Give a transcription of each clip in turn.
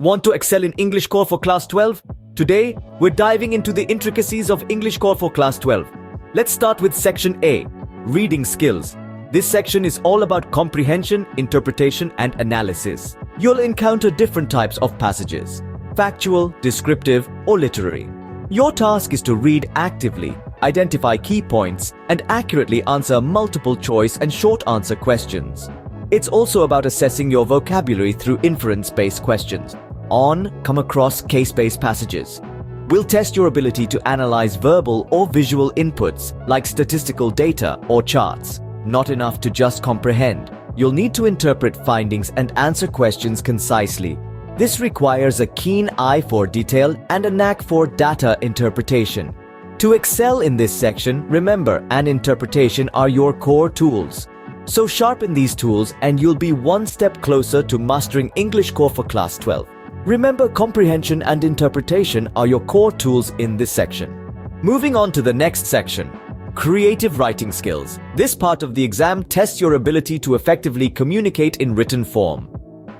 Want to excel in English Core for Class 12? Today, we're diving into the intricacies of English Core for Class 12. Let's start with Section A, Reading Skills. This section is all about comprehension, interpretation, and analysis. You'll encounter different types of passages: factual, descriptive, or literary. Your task is to read actively, identify key points, and accurately answer multiple choice and short answer questions. It's also about assessing your vocabulary through inference-based questions. Come across case-based passages. We'll test your ability to analyze verbal or visual inputs like statistical data or charts. Not enough to just comprehend. You'll need to interpret findings and answer questions concisely. This requires a keen eye for detail and a knack for data interpretation. To excel in this section, remember and interpretation are your core tools. So sharpen these tools and you'll be one step closer to mastering English Core for Class 12. Remember, comprehension and interpretation are your core tools in this section. Moving on to the next section, creative writing skills. This part of the exam tests your ability to effectively communicate in written form.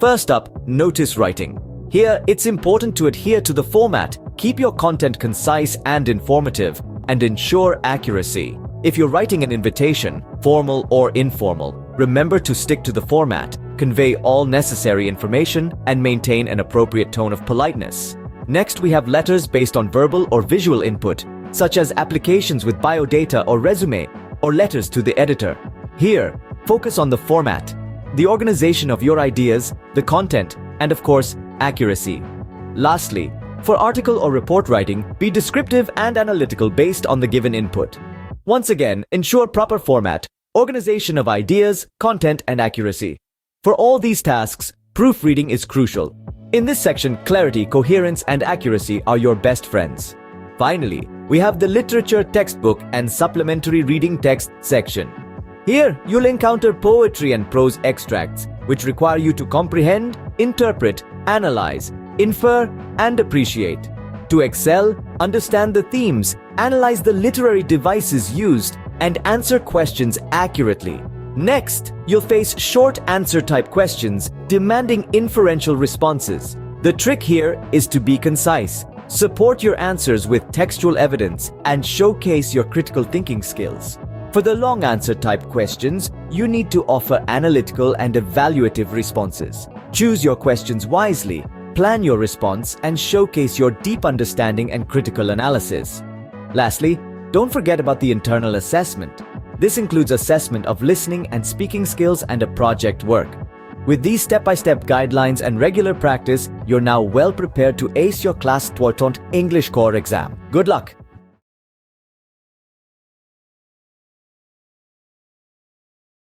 First up, notice writing. Here, it's important to adhere to the format, keep your content concise and informative, and ensure accuracy. If you're writing an invitation, formal or informal, remember to stick to the format, convey all necessary information, and maintain an appropriate tone of politeness. Next, we have letters based on verbal or visual input, such as applications with biodata or resume, or letters to the editor. Here, focus on the format, the organization of your ideas, the content, and of course, accuracy. Lastly, for article or report writing, be descriptive and analytical based on the given input. Once again, ensure proper format, organization of ideas, content, and accuracy. For all these tasks, proofreading is crucial. In this section, clarity, coherence, and accuracy are your best friends. Finally, we have the literature textbook and supplementary reading text section. Here, you'll encounter poetry and prose extracts, which require you to comprehend, interpret, analyze, infer, and appreciate. To excel, understand the themes, analyze the literary devices used, and answer questions accurately. Next, you'll face short answer type questions demanding inferential responses. The trick here is to be concise. Support your answers with textual evidence and showcase your critical thinking skills. For the long answer type questions, you need to offer analytical and evaluative responses. Choose your questions wisely, plan your response, and showcase your deep understanding and critical analysis. Lastly, don't forget about the internal assessment. This includes assessment of listening and speaking skills and a project work. With these step-by-step guidelines and regular practice, you're now well prepared to ace your Class 12 English Core exam. Good luck!